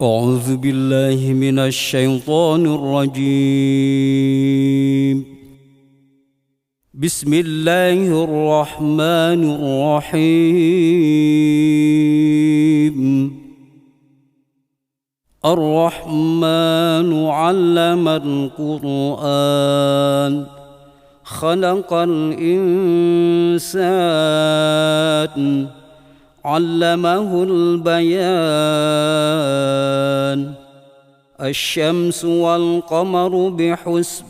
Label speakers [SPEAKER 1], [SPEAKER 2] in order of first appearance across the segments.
[SPEAKER 1] أعوذ بالله من الشيطان الرجيم. بسم الله الرحمن الرحيم. الرحمن علم القرآن خلق الإنسان علمه البيان. الشمس والقمر بحسبان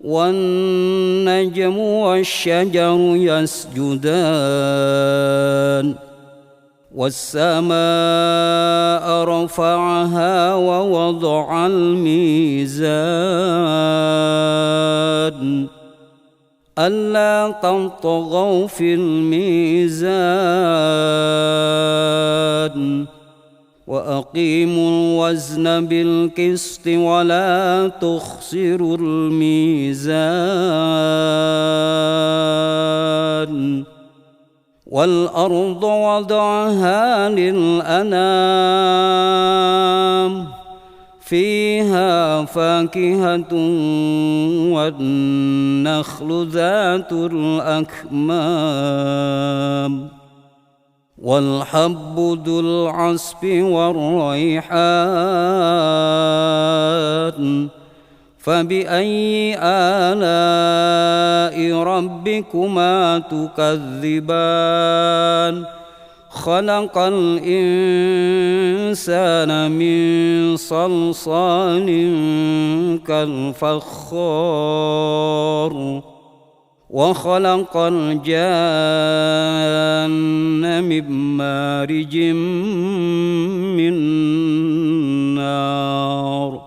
[SPEAKER 1] والنجم والشجر يسجدان. والسماء رفعها ووضع الميزان ألا تطغوا في الميزان وأقيموا الوزن بالقسط ولا تخسروا الميزان. والأرض وضعها للأنام فيها فاكهة والنخل ذات الأكمام والحب ذو العصف والريحان. فبأي آلاء ربكما تكذبان؟ خلق الإنسان من صلصال كالفخار وخلق الجان من مارج من نار.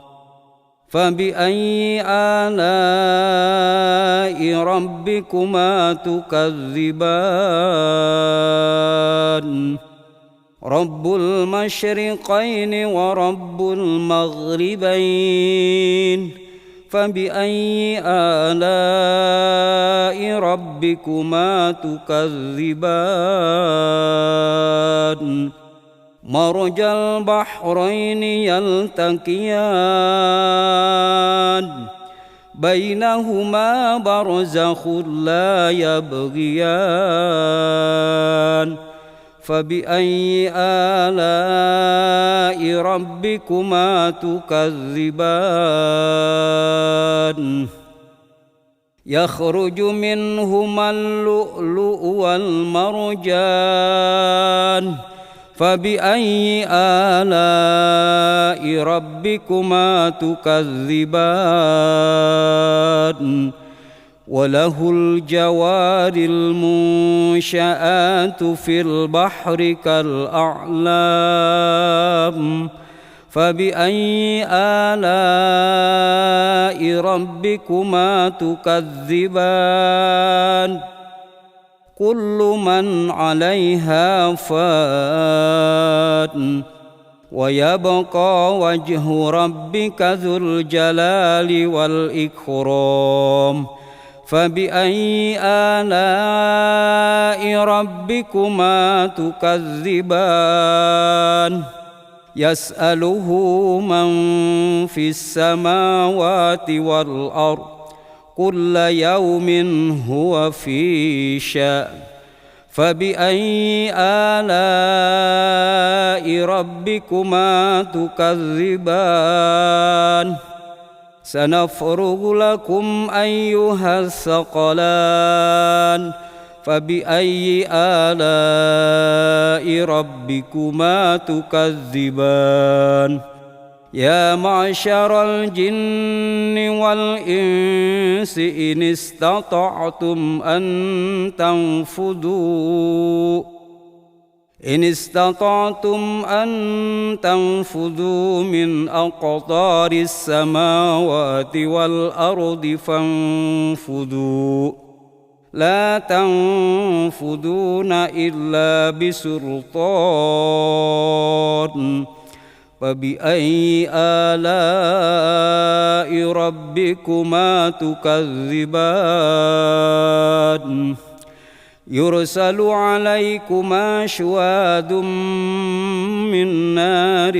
[SPEAKER 1] فبأي آلاء ربكما تكذبان؟ رب المشرقين ورب المغربين. فبأي آلاء ربكما تكذبان؟ مرج البحرين يلتقيان بينهما برزخ لا يبغيان. فبأي آلاء ربكما تكذبان؟ يخرج منهما اللؤلؤ والمرجان. فبأي آلاء ربكما تكذبان؟ وله الجوار المنشآت في البحر كالأعلام. فبأي آلاء ربكما تكذبان؟ كل من عليها فان ويبقى وجه ربك ذو الجلال والإكرام. فبأي آلاء ربكما تكذبان؟ يسأله من في السماوات والأرض كل يوم هو في شأن. فبأي آلاء ربكما تكذبان؟ سنفرغ لكم أيها الثقلان. فبأي آلاء ربكما تكذبان؟ يا معشر الجن والإنس إن استطعتم أن تنفذوا من أقطار السماوات والأرض فانفذوا لا تنفذون إلا بسلطان. فبأي آلاء ربكما تكذبان؟ يرسل عليكما شواظ من نار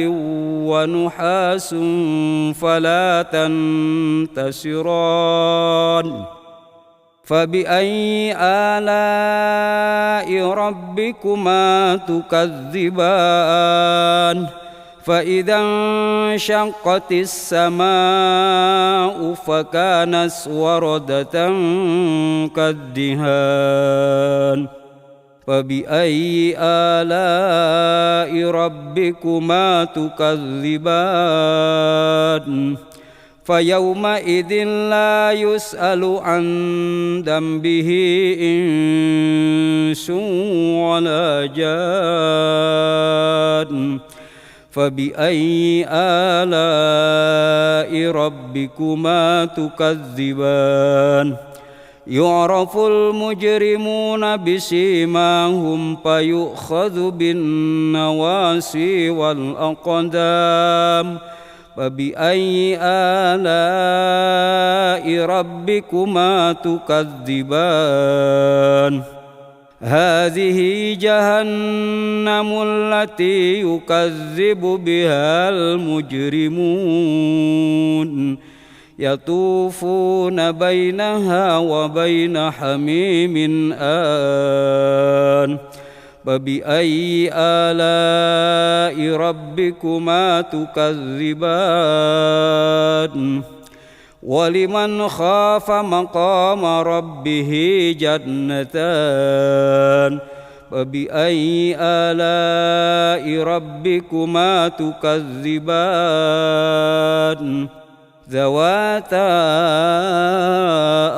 [SPEAKER 1] ونحاس فلا تنتصران فبأي آلاء ربكما تكذبان فإذا انشقت السماء فكانت وردة كالدهان فبأي آلاء ربكما تكذبان فيومئذ لا يسأل عن ذنبه إنس ولا جان فبأي آلاء ربكما تكذبان يعرف المجرمون بسيماهم فيؤخذ بالنواصي والأقدام فبأي آلاء ربكما تكذبان هذه جهنم التي يكذب بها المجرمون يطوفون بينها وبين حميم آن فبأي آلاء ربكما تكذبان ولمن خاف مقام ربه جنتان فبأي آلاء ربكما تكذبان ذواتا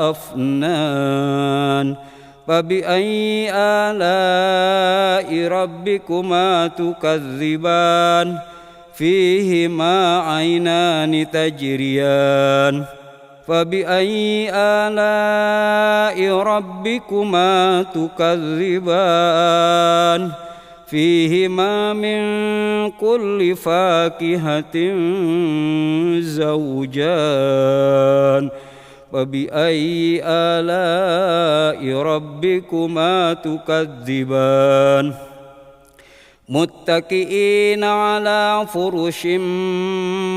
[SPEAKER 1] أفنان فبأي آلاء ربكما تكذبان فيهما عينان تجريان فبأي آلاء ربكما تكذبان فيهما من كل فاكهة زوجان فبأي آلاء ربكما تكذبان متكئين على فرش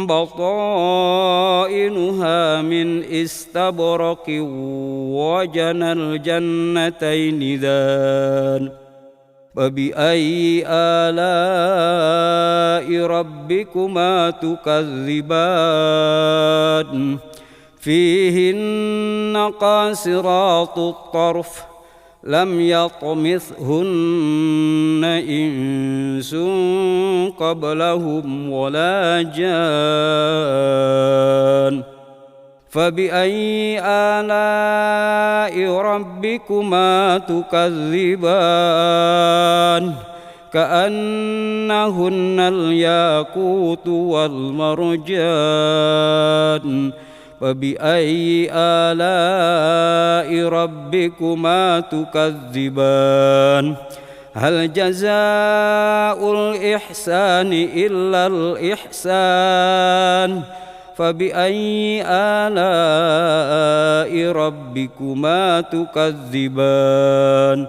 [SPEAKER 1] بطائنها من استبرق وجنى الجنتين دان فبأي آلاء ربكما تكذبان فيهن قاصرات الطرف لم يطمثهن إنس قبلهم ولا جان فبأي آلاء ربكما تكذبان كأنهن الياقوت والمرجان فبأي آلاء ربكما تكذبان هل جزاء الإحسان إلا الإحسان فبأي آلاء ربكما تكذبان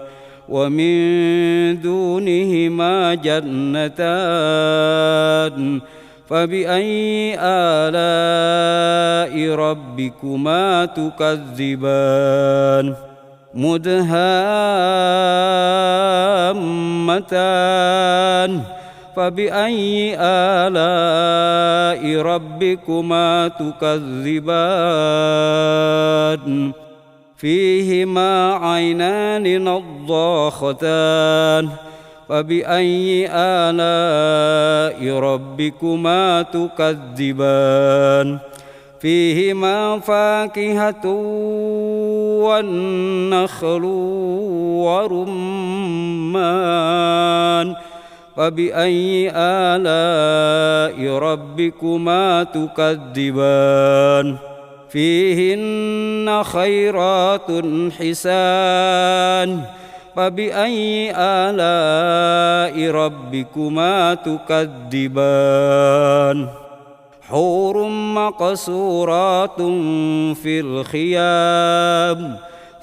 [SPEAKER 1] ومن دونهما جنتان فبأي آلاء ربكما تكذبان مدهامتان فبأي آلاء ربكما تكذبان فيهما عينان نضاختان فبأي آلاء ربكما تكذبان فيهما فاكهة والنخل ورمان فبأي آلاء ربكما تكذبان فيهن خيرات حسان فبأي آلاء ربكما تكذبان حور مقصورات في الخيام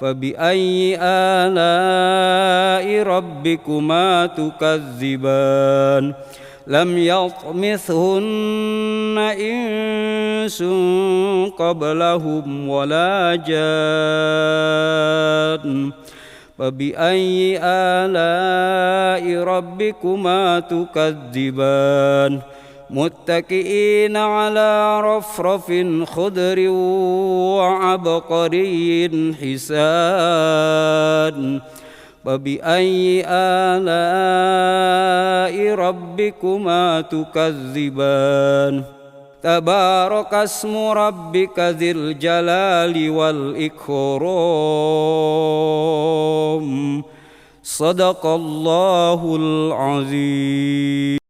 [SPEAKER 1] فبأي آلاء ربكما تكذبان لم يطمثهن إنس قبلهم ولا جان فبأي آلاء ربكما تكذبان متكئين على رفرف خضر وعبقري حسان فبأي آلاء ربكما تكذبان تبارك اسم ربك ذي الجلال والإكرام صدق الله العظيم.